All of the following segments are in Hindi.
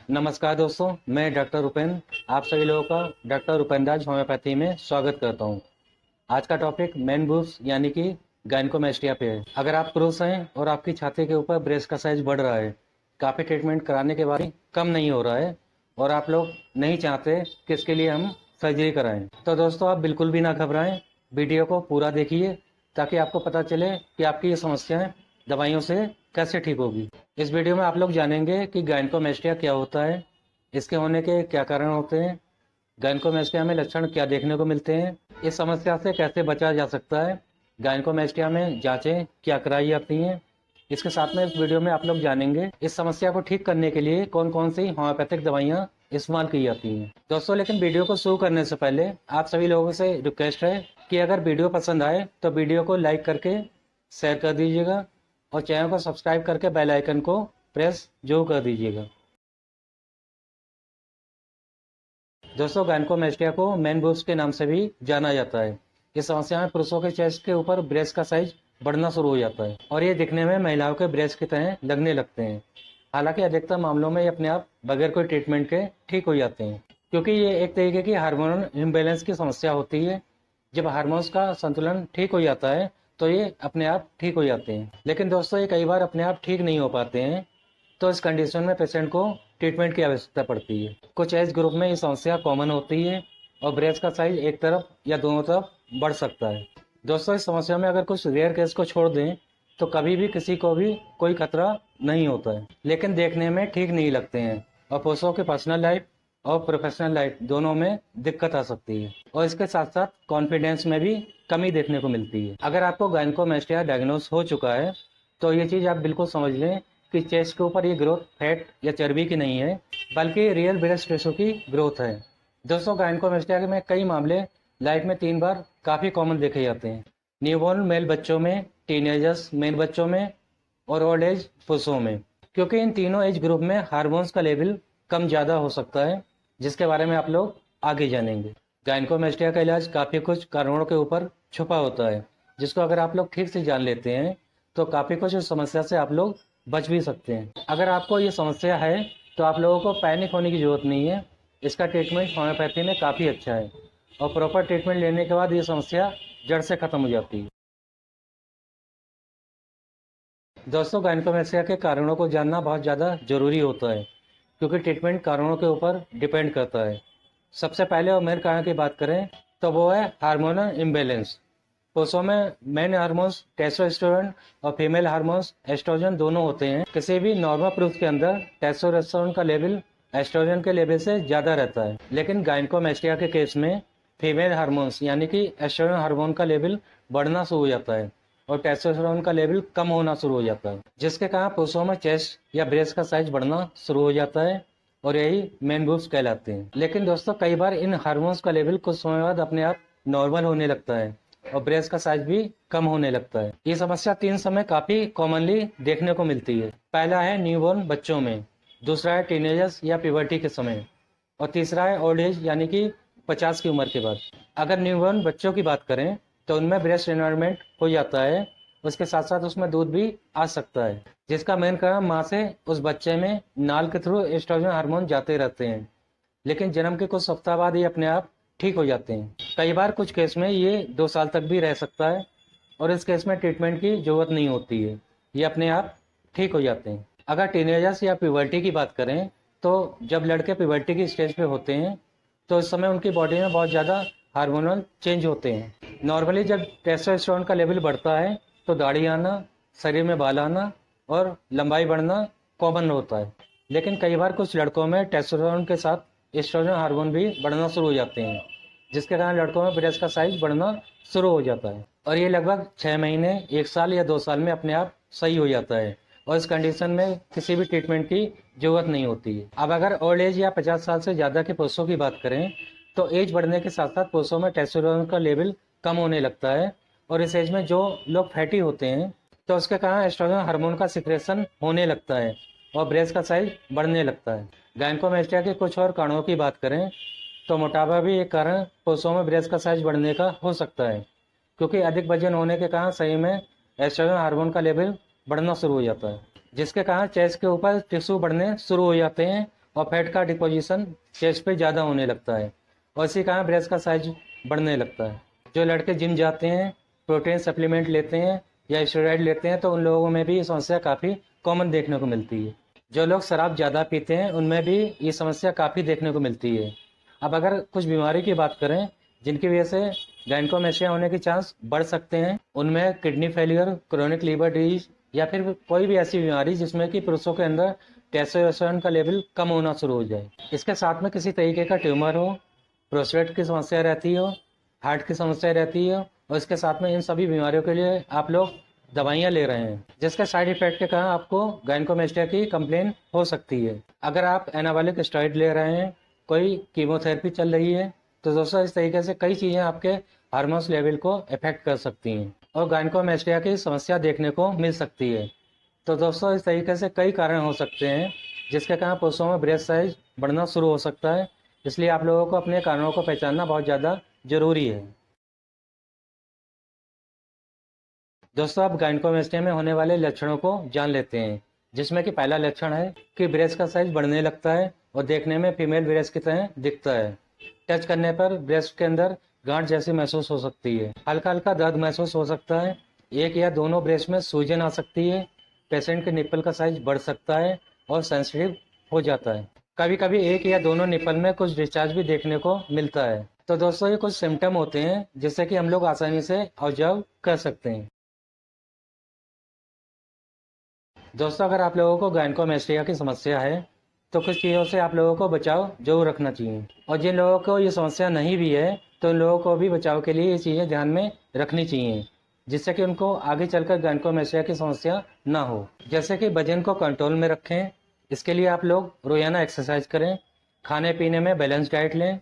नमस्कार दोस्तों, मैं डॉक्टर उपेंद्र आप सभी लोगों का डॉक्टर उपेंद्राज होम्योपैथी में स्वागत करता हूं। आज का टॉपिक मेन बूब्स यानी कि गायनेकोमेस्टिया पे है। अगर आप पुरुष हैं और आपकी छाती के ऊपर ब्रेस्ट का साइज बढ़ रहा है, काफ़ी ट्रीटमेंट कराने के बाद भी कम नहीं हो रहा है और आप लोग नहीं चाहते कि इसके लिए हम सर्जरी कराएं, तो दोस्तों आप बिल्कुल भी ना घबराएं। वीडियो को पूरा देखिए ताकि आपको पता चले कि आपकी ये समस्याएं दवाइयों से कैसे ठीक होगी। इस वीडियो में आप लोग जानेंगे कि गायनेकोमेस्टिया क्या होता है, इसके होने के क्या कारण होते हैं, गायनेकोमेस्टिया में लक्षण क्या देखने को मिलते हैं, इस समस्या से कैसे बचा जा सकता है, गायनेकोमेस्टिया में जांचें क्या कराई जाती हैं। इसके साथ में इस वीडियो में आप लोग जानेंगे इस समस्या को ठीक करने के लिए कौन कौन सी होम्योपैथिक दवाइयाँ इस्तेमाल की जाती हैं। दोस्तों लेकिन वीडियो को शुरू करने से पहले आप सभी लोगों से रिक्वेस्ट है कि अगर वीडियो पसंद आए तो वीडियो को लाइक करके शेयर कर दीजिएगा और चैनल को सब्सक्राइब करके बेल आइकन को प्रेस जरूर कर दीजिएगा। दोस्तों गायनेकोमेस्टिया को मेन बूब्स के नाम से भी जाना जाता है। इस समस्या में पुरुषों के चेस्ट के ऊपर ब्रेस्ट का साइज बढ़ना शुरू हो जाता है और ये दिखने में महिलाओं के ब्रेस्ट की तरह लगने लगते हैं। हालांकि अधिकतर मामलों में ये अपने आप बगैर कोई ट्रीटमेंट के ठीक हो जाते हैं, क्योंकि ये एक तरीके की हार्मोनल इम्बैलेंस की समस्या होती है। जब हार्मोन्स का संतुलन ठीक हो जाता है तो ये अपने आप ठीक हो जाते हैं। लेकिन दोस्तों ये कई बार अपने आप ठीक नहीं हो पाते हैं, तो इस कंडीशन में पेशेंट को ट्रीटमेंट की आवश्यकता पड़ती है। कुछ एज ग्रुप में ये समस्या कॉमन होती है और ब्रेस्ट का साइज एक तरफ या दोनों तरफ बढ़ सकता है। दोस्तों इस समस्या में अगर कुछ रेयर केस को छोड़ दें तो कभी भी किसी को भी कोई खतरा नहीं होता है, लेकिन देखने में ठीक नहीं लगते हैं और पुरुषों की पर्सनल लाइफ और प्रोफेशनल लाइफ दोनों में दिक्कत आ सकती है और इसके साथ साथ कॉन्फिडेंस में भी कमी देखने को मिलती है। अगर आपको गायनेकोमेस्टिया डायग्नोस हो चुका है तो ये चीज़ आप बिल्कुल समझ लें कि चेस्ट के ऊपर ये ग्रोथ फैट या चर्बी की नहीं है, बल्कि रियल ब्रेस्ट टिश्यू की ग्रोथ है। दोस्तों गायनेकोमेस्टिया में कई मामले लाइफ में 3 बार काफ़ी कॉमन देखे जाते हैं। न्यूबॉर्न मेल बच्चों में, टीनेजर्स मेल बच्चों में और ओल्ड एज पुरुषों में, क्योंकि इन तीनों एज ग्रुप में हार्मोन्स का लेवल कम ज़्यादा हो सकता है, जिसके बारे में आप लोग आगे जानेंगे। गायनेकोमेस्टिया का इलाज काफ़ी कुछ कारणों के ऊपर छुपा होता है, जिसको अगर आप लोग ठीक से जान लेते हैं तो काफ़ी कुछ इस समस्या से आप लोग बच भी सकते हैं। अगर आपको ये समस्या है तो आप लोगों को पैनिक होने की ज़रूरत नहीं है। इसका ट्रीटमेंट होम्योपैथी में काफ़ी अच्छा है और प्रॉपर ट्रीटमेंट लेने के बाद ये समस्या जड़ से ख़त्म हो जाती है। दोस्तों गायनेकोमेस्टिया के कारणों को जानना बहुत ज़्यादा ज़रूरी होता है, क्योंकि ट्रीटमेंट कारणों के ऊपर डिपेंड करता है। सबसे पहले और मेन कारण की बात करें तो वो है हार्मोनल इम्बैलेंस। पुरुषों में मेन हार्मोन्स टेस्टोस्टेरोन और फीमेल हार्मोन्स एस्ट्रोजन दोनों होते हैं। किसी भी नॉर्मल पुरुष के अंदर टेस्टोस्टेरोन का लेवल एस्ट्रोजन के लेवल से ज़्यादा रहता है, लेकिन गायनेकोमेस्टिया के केस में फीमेल हार्मोन्स यानी कि एस्ट्रोजन हार्मोन का लेवल बढ़ना शुरू हो जाता है और टेस्टोस्टेरोन का लेवल कम होना शुरू हो जाता है, जिसके कारण पुरुषों में चेस्ट या ब्रेस्ट का साइज बढ़ना शुरू हो जाता है और यही मेन बूब्स कहलाते हैं। लेकिन दोस्तों कई बार इन हार्मोन्स का लेवल कुछ समय बाद अपने आप नॉर्मल होने लगता है और ब्रेस्ट का साइज भी कम होने लगता है। ये समस्या 3 समय काफी कॉमनली देखने को मिलती है। पहला है न्यूबॉर्न बच्चों में, दूसरा है टीनेजर्स या प्यूबर्टी के समय और तीसरा है ओल्ड एज यानी कि 50 की उम्र के बाद। अगर न्यूबॉर्न बच्चों की बात करें तो उनमें ब्रेस्ट एनवायरमेंट हो जाता है, उसके साथ साथ उसमें दूध भी आ सकता है, जिसका मेन कारण माँ से उस बच्चे में नाल के थ्रू एस्ट्रोजन हार्मोन जाते रहते हैं, लेकिन जन्म के कुछ सप्ताह बाद ये अपने आप ठीक हो जाते हैं। कई बार कुछ केस में ये 2 साल तक भी रह सकता है और इस केस में ट्रीटमेंट की जरूरत नहीं होती है, ये अपने आप ठीक हो जाते हैं। अगर टीनेजर्स या प्यूबर्टी की बात करें तो जब लड़के प्यूबर्टी की स्टेज पे होते हैं तो इस समय उनकी बॉडी में बहुत ज़्यादा हार्मोनल चेंज होते हैं। नॉर्मली जब टेस्टोस्टेरोन का लेवल बढ़ता है तो दाढ़ी आना, शरीर में बाल आना और लंबाई बढ़ना कॉमन होता है, लेकिन कई बार कुछ लड़कों में टेस्टोस्टेरोन के साथ एस्ट्रोजन हार्मोन भी बढ़ना शुरू हो जाते हैं, जिसके कारण लड़कों में ब्रेस्ट का साइज बढ़ना शुरू हो जाता है और ये लगभग 6 महीने, 1 साल या 2 साल में अपने आप सही हो जाता है और इस कंडीशन में किसी भी ट्रीटमेंट की जरूरत नहीं होती है। अब अगर ओल्ड एज या 50 साल से ज़्यादा के पुरुषों की बात करें तो एज बढ़ने के साथ साथ पुरुषों में टेस्टोस्टेरोन का लेवल कम होने लगता है और इस एज में जो लोग फैटी होते हैं तो उसके कारण एस्ट्रोजन हार्मोन का सिक्रेशन होने लगता है और ब्रेस्ट का साइज बढ़ने लगता है। गायनेकोमेस्टिया के कुछ और कारणों की बात करें तो मोटापा भी एक कारण पुरुषों में ब्रेस्ट का साइज बढ़ने का हो सकता है, क्योंकि अधिक वजन होने के कारण शरीर में एस्ट्रोजन हार्मोन का लेवल बढ़ना शुरू हो जाता है, जिसके कारण चेस्ट के ऊपर टिश्यू बढ़ने शुरू हो जाते हैं और फैट का डिपोजिशन चेस्ट पे ज़्यादा होने लगता है और इसी कारण ब्रेस्ट का साइज बढ़ने लगता है। जो लड़के जिम जाते हैं, प्रोटीन सप्लीमेंट लेते हैं या स्टेरॉइड लेते हैं तो उन लोगों में भी ये समस्या काफ़ी कॉमन देखने को मिलती है। जो लोग शराब ज़्यादा पीते हैं उनमें भी ये समस्या काफ़ी देखने को मिलती है। अब अगर कुछ बीमारी की बात करें जिनकी वजह से गायनेकोमेस्टिया होने के चांस बढ़ सकते हैं, उनमें kidney failure, chronic liver disease या फिर कोई भी ऐसी बीमारी जिसमें कि पुरुषों के अंदर टेस्टोस्टेरोन का लेवल कम होना शुरू हो जाए। इसके साथ में किसी तरीके का ट्यूमर हो, प्रोस्टेट की समस्या रहती हो, हार्ट की समस्या रहती है और इसके साथ में इन सभी बीमारियों के लिए आप लोग दवाइयाँ ले रहे हैं जिसके साइड इफेक्ट के कारण आपको गायनेकोमेस्टिया की कंप्लेन हो सकती है। अगर आप एनाबॉलिक स्टेरॉइड ले रहे हैं, कोई कीमोथेरेपी चल रही है तो दोस्तों इस तरीके से कई चीज़ें आपके हार्मोन्स लेवल को इफेक्ट कर सकती हैं और गायनेकोमेस्टिया की समस्या देखने को मिल सकती है। तो दोस्तों इस तरीके से कई कारण हो सकते हैं जिसके कारण पुरुषों में ब्रेस्ट साइज बढ़ना शुरू हो सकता है। इसलिए आप लोगों को अपने कारणों को पहचानना बहुत ज़्यादा ज़रूरी है। दोस्तों आप गायनेकोमेस्टिया में होने वाले लक्षणों को जान लेते हैं, जिसमें कि पहला लक्षण है कि ब्रेस्ट का साइज बढ़ने लगता है और देखने में फीमेल ब्रेस्ट की तरह दिखता है। टच करने पर ब्रेस्ट के अंदर गांठ जैसी महसूस हो सकती है। हल्का हल्का दर्द महसूस हो सकता है। एक या दोनों ब्रेस्ट में सूजन आ सकती है। पेशेंट के निप्पल का साइज बढ़ सकता है और सेंसिटिव हो जाता है। कभी कभी एक या दोनों निप्पल में कुछ डिस्चार्ज भी देखने को मिलता है। तो दोस्तों ये कुछ सिम्टम होते हैं जिससे कि हम लोग आसानी से ऑब्जर्व कर सकते हैं। दोस्तों अगर आप लोगों को गायनेकोमेस्टिया की समस्या है तो कुछ चीज़ों से आप लोगों को बचाव जरूर रखना चाहिए और जिन लोगों को ये समस्या नहीं भी है तो उन लोगों को भी बचाव के लिए ये चीज़ें ध्यान में रखनी चाहिए जिससे कि उनको आगे चलकर गायनेकोमेस्टिया की समस्या ना हो। जैसे कि वजन को कंट्रोल में रखें, इसके लिए आप लोग रोजाना एक्सरसाइज करें, खाने पीने में बैलेंस डाइट लें,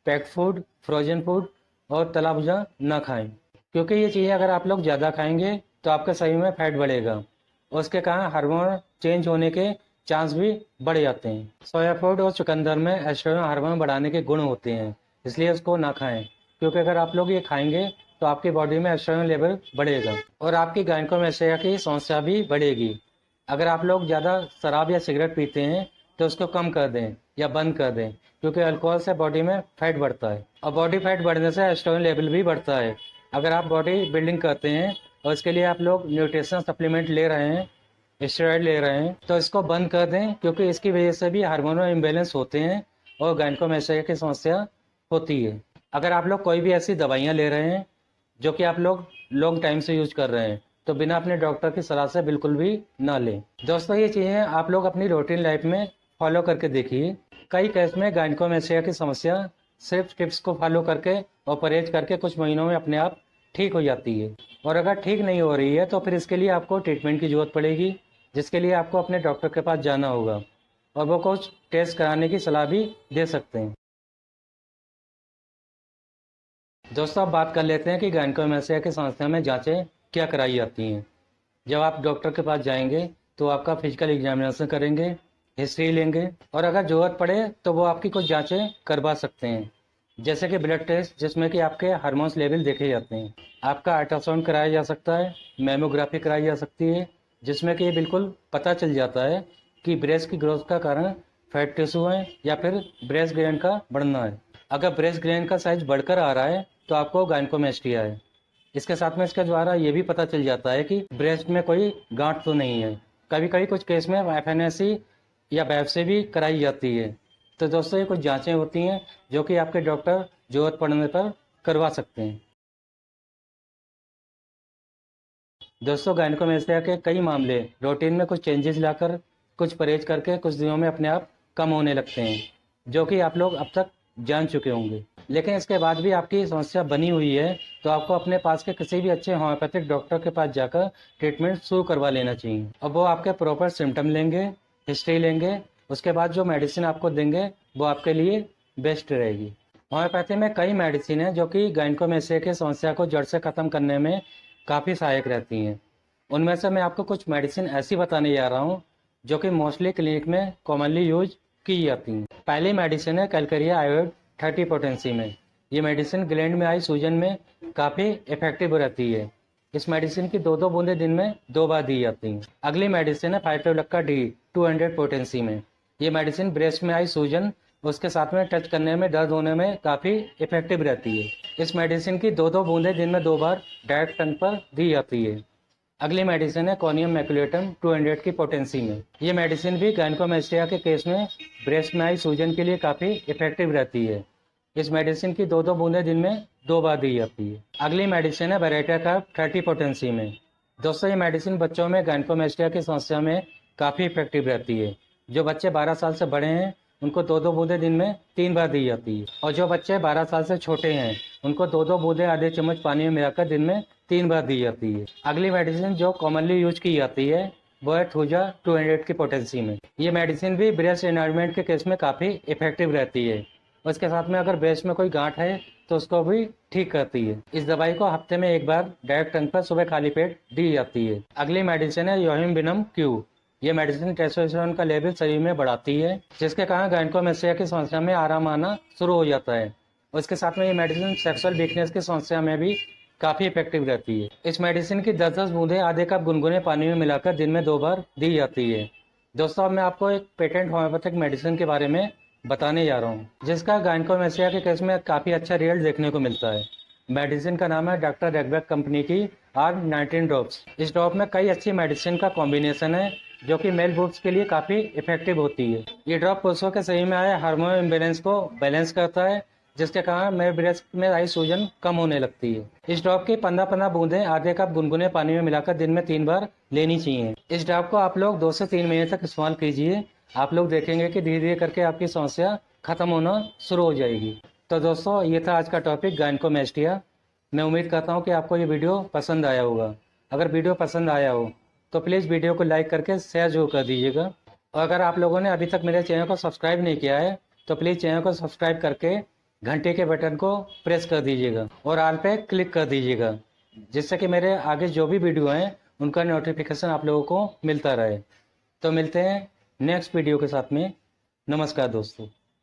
पैक्ड फूड, फ्रोजन फूड और तला भुजा ना खाएं, क्योंकि ये चीज़ें अगर आप लोग ज़्यादा खाएंगे तो आपके शरीर में फैट बढ़ेगा और उसके कारण हार्मोन चेंज होने के चांस भी बढ़ जाते हैं। सोया फूड और चुकंदर में एस्ट्रोजन हार्मोन बढ़ाने के गुण होते हैं, इसलिए उसको ना खाएं, क्योंकि अगर आप लोग ये खाएंगे तो आपकी बॉडी में एस्ट्रोजन लेवल बढ़ेगा और आपकी गायनेकोमेस्टिया की समस्या भी बढ़ेगी। अगर आप लोग ज़्यादा शराब या सिगरेट पीते हैं तो उसको कम कर दें या बंद कर दें, क्योंकि अल्कोहल से बॉडी में फैट बढ़ता है और बॉडी फैट बढ़ने से एस्ट्रोजन लेवल भी बढ़ता है। अगर आप बॉडी बिल्डिंग करते हैं और इसके लिए आप लोग न्यूट्रिशन सप्लीमेंट ले रहे हैं, स्टेरॉइड ले रहे हैं, तो इसको बंद कर दें, क्योंकि इसकी वजह से भी हार्मोनल इम्बेलेंस होते हैं और गायनेकोमेस्टिया की समस्या होती है। अगर आप लोग कोई भी ऐसी दवाइयाँ ले रहे हैं जो कि आप लोग लॉन्ग टाइम से यूज कर रहे हैं तो बिना अपने डॉक्टर की सलाह से बिल्कुल भी ना लें। दोस्तों ये चीज़ें आप लोग अपनी रूटीन लाइफ में फॉलो करके देखिए। कई केस में गायनेकोमेस्टिया की समस्या सिर्फ टिप्स को फॉलो करके और परहेज करके कुछ महीनों में अपने आप ठीक हो जाती है और अगर ठीक नहीं हो रही है तो फिर इसके लिए आपको ट्रीटमेंट की ज़रूरत पड़ेगी, जिसके लिए आपको अपने डॉक्टर के पास जाना होगा और वो कुछ टेस्ट कराने की सलाह भी दे सकते हैं। दोस्तों अब बात कर लेते हैं कि गायनेकोमेस्टिया की समस्या में जांचें क्या कराई जाती हैं। जब आप डॉक्टर के पास जाएंगे तो आपका फिजिकल एग्जामिनेशन करेंगे, हिस्ट्री लेंगे और अगर ज़रूरत पड़े तो वो आपकी कुछ जांचें करवा सकते हैं, जैसे कि ब्लड टेस्ट जिसमें कि आपके हार्मोन्स लेवल देखे जाते हैं। आपका अल्ट्रासाउंड कराया जा सकता है, मेमोग्राफी कराई जा सकती है, जिसमें कि ये बिल्कुल पता चल जाता है कि ब्रेस्ट की ग्रोथ का कारण फैट टिश्यू है या फिर ब्रेस्ट ग्लैंड का बढ़ना है। अगर ब्रेस्ट ग्लैंड का साइज बढ़कर आ रहा है तो आपको गायनेकोमेस्टिया है। इसके साथ में इसके द्वारा ये भी पता चल जाता है कि ब्रेस्ट में कोई गांठ तो नहीं है। कभी कभी कुछ केस में एफएनएसी या बायोप्सी भी कराई जाती है। तो दोस्तों ये कुछ जांचें होती हैं जो कि आपके डॉक्टर जरूरत पड़ने पर करवा सकते हैं। दोस्तों गायनेकोमेस्टिया के कई मामले रूटीन में कुछ चेंजेस लाकर, कुछ परहेज करके कुछ दिनों में अपने आप कम होने लगते हैं, जो कि आप लोग अब तक जान चुके होंगे। लेकिन इसके बाद भी आपकी समस्या बनी हुई है तो आपको अपने पास के किसी भी अच्छे होम्योपैथिक डॉक्टर के पास जाकर ट्रीटमेंट शुरू करवा लेना चाहिए और वो आपके प्रॉपर सिम्टम लेंगे, हिस्ट्री लेंगे, उसके बाद जो मेडिसिन आपको देंगे वो आपके लिए बेस्ट रहेगी। होम्योपैथी में कई मेडिसिन हैं जो कि गायनेकोमेस्टिया की समस्या को जड़ से ख़त्म करने में काफ़ी सहायक रहती हैं। उनमें से मैं आपको कुछ मेडिसिन ऐसी बताने जा रहा हूँ जो कि मोस्टली क्लिनिक में कॉमनली यूज की जाती हैं। पहली मेडिसिन है कैलकेरिया आयोड 30 पोटेंसी में। ये मेडिसिन ग्लैंड में आई सूजन में काफ़ी इफेक्टिव रहती है। इस मेडिसिन की 2-2 बूंदें दिन में 2 बार दी जाती हैं। अगली मेडिसिन है फाइटोलक्का डी 200 पोटेंसी में। ये मेडिसिन ब्रेस्ट में आई सूजन उसके साथ में टच करने में दर्द होने में काफ़ी इफेक्टिव रहती है। इस मेडिसिन की 2-2 बूंदें दिन में 2 बार डायरेक्ट टंग पर दी जाती है। अगली मेडिसिन है कॉनियम मैकुलेटम 200 की पोटेंसी में। ये मेडिसिन भी गायनेकोमेस्टिया के केस में ब्रेस्ट में आई सूजन के लिए काफ़ी इफेक्टिव रहती है। इस मेडिसिन की 2-2 बूंदें दिन में 2 बार दी जाती है। अगली मेडिसिन है बेरेटा का 30 पोटेंसी में। दोस्तों, ये मेडिसिन बच्चों में गायनेकोमेस्टिया की समस्या में काफ़ी इफेक्टिव रहती है। जो बच्चे 12 साल से बड़े हैं उनको 2-2 बूंदें दिन में 3 बार दी जाती है, और जो बच्चे 12 साल से छोटे हैं उनको 2-2 बूंदें आधे चम्मच पानी में मिलाकर दिन में 3 बार दी जाती है। अगली मेडिसिन जो कॉमनली यूज की जाती है वो है थूजा 200 की पोटेंसी में। ये मेडिसिन भी ब्रेस्ट एनवायरमेंट के केस में काफ़ी इफेक्टिव रहती है। उसके साथ में अगर ब्रेस्ट में कोई गांठ है तो उसको भी ठीक करती है। इस दवाई को हफ्ते में 1 बार डायरेक्ट टंग पर सुबह खाली पेट दी जाती है। अगली मेडिसिन है योहिम्बिनम क्यू। ये मेडिसिन टेस्टोस्टेरोन का लेवल शरीर में बढ़ाती है, जिसके कारण गायनेकोमेस्टिया की समस्या में आराम आना शुरू हो जाता है। उसके साथ में ये मेडिसिन सेक्सुअल वीकनेस की समस्या में भी काफ़ी इफेक्टिव रहती है। इस मेडिसिन की 10-10 बूंदें आधे कप गुनगुने पानी में मिलाकर दिन में 2 बार दी जाती है। दोस्तों, अब मैं आपको एक पेटेंट होम्योपैथिक मेडिसिन के बारे में बताने जा रहा हूँ, जिसका गायनेकोमेस्टिया के केस में काफ़ी अच्छा रिजल्ट देखने को मिलता है। मेडिसिन का नाम है डॉक्टर रेगबैक कंपनी की R19 ड्रॉप्स। इस ड्रॉप में कई अच्छी मेडिसिन का कॉम्बिनेशन है जो कि मेल बुक्स के लिए काफ़ी इफेक्टिव होती है। ये ड्रॉप पुरुषों के शरीर में आए हार्मोन इम्बेलेंस को बैलेंस करता है, जिसके कारण मेल ब्रेस्ट में आई सूजन कम होने लगती है। इस ड्रॉप की 15-15 बूंदें आधे कप गुनगुने पानी में मिलाकर दिन में 3 बार लेनी चाहिए। इस ड्रॉप को आप लोग 2 से 3 महीने तक इस्तेमाल कीजिए। आप लोग देखेंगे कि धीरे धीरे करके आपकी समस्या खत्म होना शुरू हो जाएगी। तो दोस्तों, ये था आज का टॉपिक गायनेकोमेस्टिया। मैं उम्मीद करता हूँ कि आपको ये वीडियो पसंद आया होगा। अगर वीडियो पसंद आया हो तो प्लीज़ वीडियो को लाइक करके शेयर जरूर कर दीजिएगा। और अगर आप लोगों ने अभी तक मेरे चैनल को सब्सक्राइब नहीं किया है तो प्लीज़ चैनल को सब्सक्राइब करके घंटे के बटन को प्रेस कर दीजिएगा और ऑल पे क्लिक कर दीजिएगा, जिससे कि मेरे आगे जो भी वीडियो हैं उनका नोटिफिकेशन आप लोगों को मिलता रहे। तो मिलते हैं नेक्स्ट वीडियो के साथ में। नमस्कार दोस्तों।